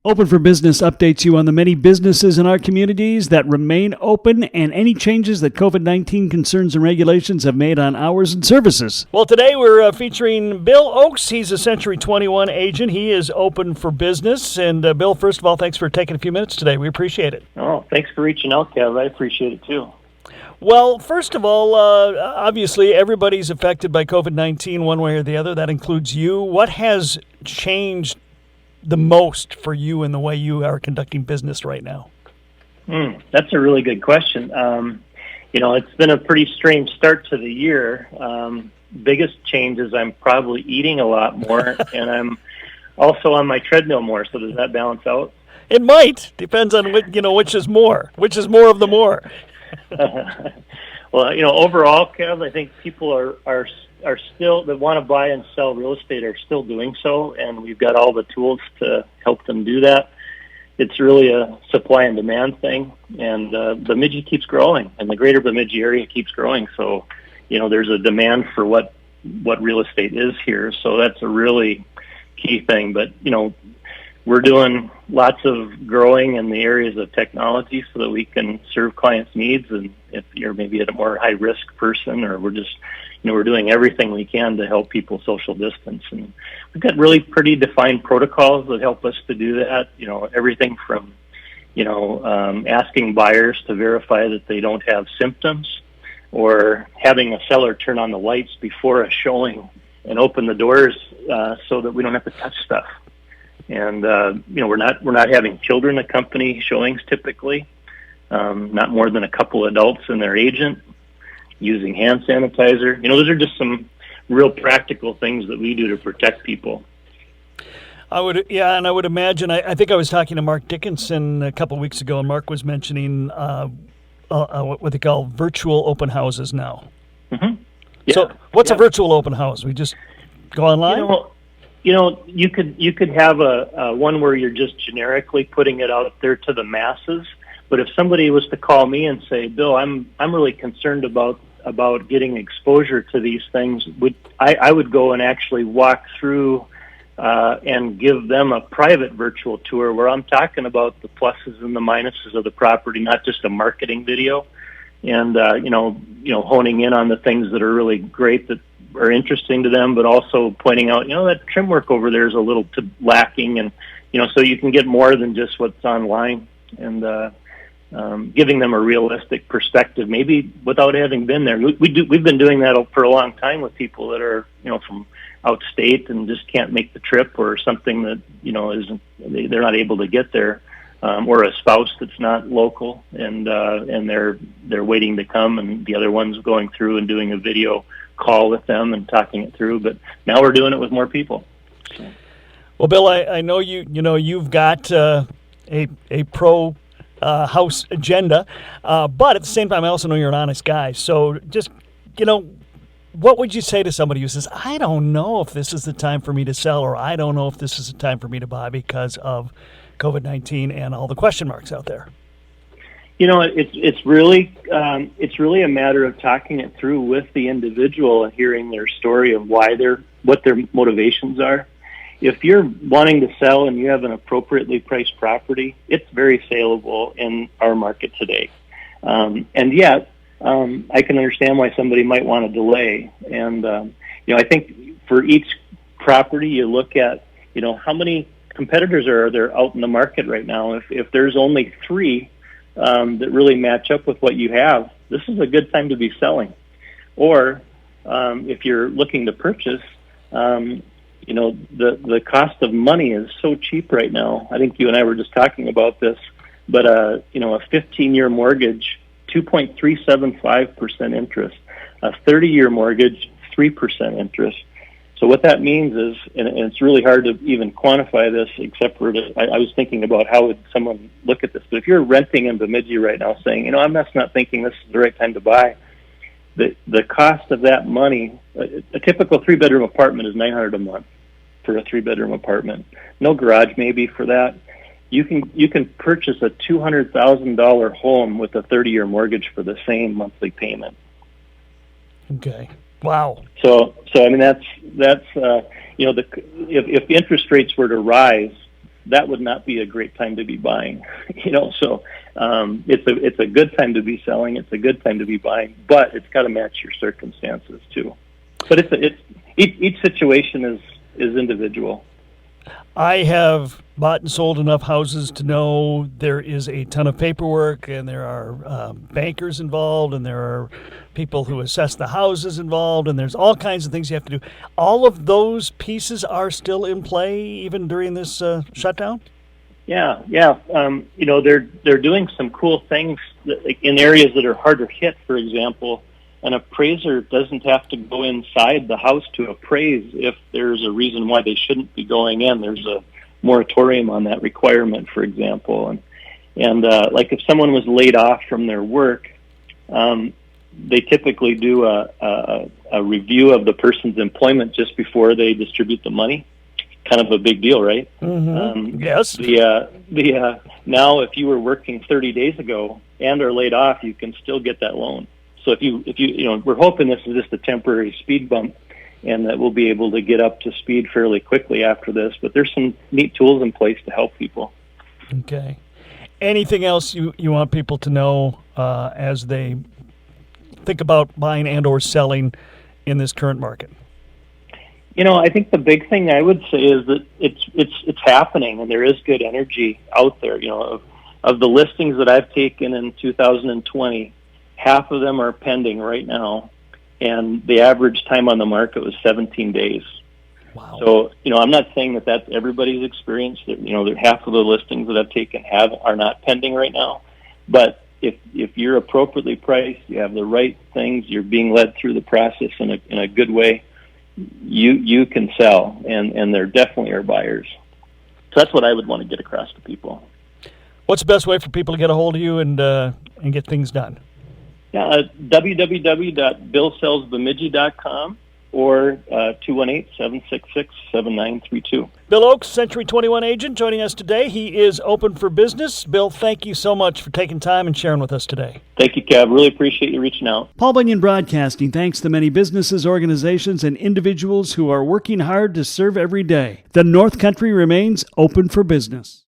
Open for Business updates you on the many businesses in our communities that remain open and any changes that COVID-19 concerns and regulations have made on hours and services. Well, today we're featuring Bill Oakes. He's a Century 21 agent. He is open for business. And Bill, first of all, thanks for taking a few minutes today. We appreciate it. Oh, thanks for reaching out, Kev. I appreciate it too. Well, first of all, obviously everybody's affected by COVID-19 one way or the other. That includes you. What has changed the most for you in the way you are conducting business right now? That's a really good question. It's been a pretty strange start to the year. Biggest change is I'm probably eating a lot more, and I'm also on my treadmill more. So does that balance out? It might. Depends on which is more. Which is more of the more. Well, overall, Kev, I think people are still, that want to buy and sell real estate are still doing so, and we've got all the tools to help them do that. It's really a supply and demand thing, and Bemidji keeps growing, and the greater Bemidji area keeps growing. So, there's a demand for what real estate is here. So that's a really key thing. But, we're doing lots of growing in the areas of technology so that we can serve clients' needs. And if you're maybe a more high-risk person, or we're just, we're doing everything we can to help people social distance. And we've got really pretty defined protocols that help us to do that. Everything from, asking buyers to verify that they don't have symptoms, or having a seller turn on the lights before a showing and open the doors so that we don't have to touch stuff. And we're not having children accompany showings typically. Not more than a couple adults and their agent. Using hand sanitizer. Those are just some real practical things that we do to protect people. I would imagine. I think I was talking to Mark Dickinson a couple of weeks ago, and Mark was mentioning what they call virtual open houses now. Mm-hmm. Yeah. So, what's a virtual open house? We just go online. You could have a one where you're just generically putting it out there to the masses. But if somebody was to call me and say, Bill, I'm really concerned about getting exposure to these things, I would go and actually walk through and give them a private virtual tour where I'm talking about the pluses and the minuses of the property, not just a marketing video, and honing in on the things that are really great that are interesting to them, but also pointing out, that trim work over there is a little lacking, and so you can get more than just what's online, and giving them a realistic perspective, maybe without having been there. We've been doing that for a long time with people that are from outstate and just can't make the trip, or something that they're not able to get there, or a spouse that's not local, and they're waiting to come, and the other one's going through and doing a video call with them and talking it through. But now we're doing it with more people. So. Well, Bill, I know you've got a pro house agenda, but at the same time, I also know you're an honest guy. So just, what would you say to somebody who says, I don't know if this is the time for me to sell, or I don't know if this is the time for me to buy because of COVID-19 and all the question marks out there? It's really a matter of talking it through with the individual and hearing their story of what their motivations are. If you're wanting to sell and you have an appropriately priced property, it's very saleable in our market today. And yet, I can understand why somebody might want to delay. And, I think for each property, you look at, how many competitors are there out in the market right now. If there's only 3 that really match up with what you have, this is a good time to be selling. Or if you're looking to purchase, the cost of money is so cheap right now. I think you and I were just talking about this, but a 15-year mortgage, 2.375% interest, a 30-year mortgage, 3% interest. So what that means is, and it's really hard to even quantify this, except for I was thinking about how would someone look at this. But if you're renting in Bemidji right now, saying, I'm just not thinking this is the right time to buy, the cost of that money, a typical 3-bedroom apartment is $900 a month for a 3-bedroom apartment. No garage maybe for that. You can purchase a $200,000 home with a 30-year mortgage for the same monthly payment. Okay. Wow. So I mean that's if interest rates were to rise, that would not be a great time to be buying. So it's a good time to be selling. It's a good time to be buying, but it's got to match your circumstances too. But each situation is individual. I have bought and sold enough houses to know there is a ton of paperwork, and there are bankers involved, and there are people who assess the houses involved, and there's all kinds of things you have to do. All of those pieces are still in play even during this shutdown? Yeah. They're doing some cool things in areas that are harder hit. For example, an appraiser doesn't have to go inside the house to appraise if there's a reason why they shouldn't be going in. There's a moratorium on that requirement, for example. And like if someone was laid off from their work, they typically do a review of the person's employment just before they distribute the money. Kind of a big deal, right? Mm-hmm. Yes. Now, if you were working 30 days ago and are laid off, you can still get that loan. So if you we're hoping this is just a temporary speed bump, and that we'll be able to get up to speed fairly quickly after this. But there's some neat tools in place to help people. Okay. Anything else you want people to know as they think about buying and or selling in this current market? I think the big thing I would say is that it's happening, and there is good energy out there. Of the listings that I've taken in 2020, half of them are pending right now, and the average time on the market was 17 days. Wow. So, I'm not saying that that's everybody's experience. That half of the listings that I've taken are not pending right now, but if you're appropriately priced, you have the right things, you're being led through the process in a good way, you can sell, and there definitely are buyers. So that's what I would want to get across to people. What's the best way for people to get a hold of you and get things done? Yeah, www.billsellsbemidji.com or 218-766-7932. Bill Oakes, Century 21 agent, joining us today. He is open for business. Bill, thank you so much for taking time and sharing with us today. Thank you, Kev. Really appreciate you reaching out. Paul Bunyan Broadcasting thanks the many businesses, organizations, and individuals who are working hard to serve every day. The North Country remains open for business.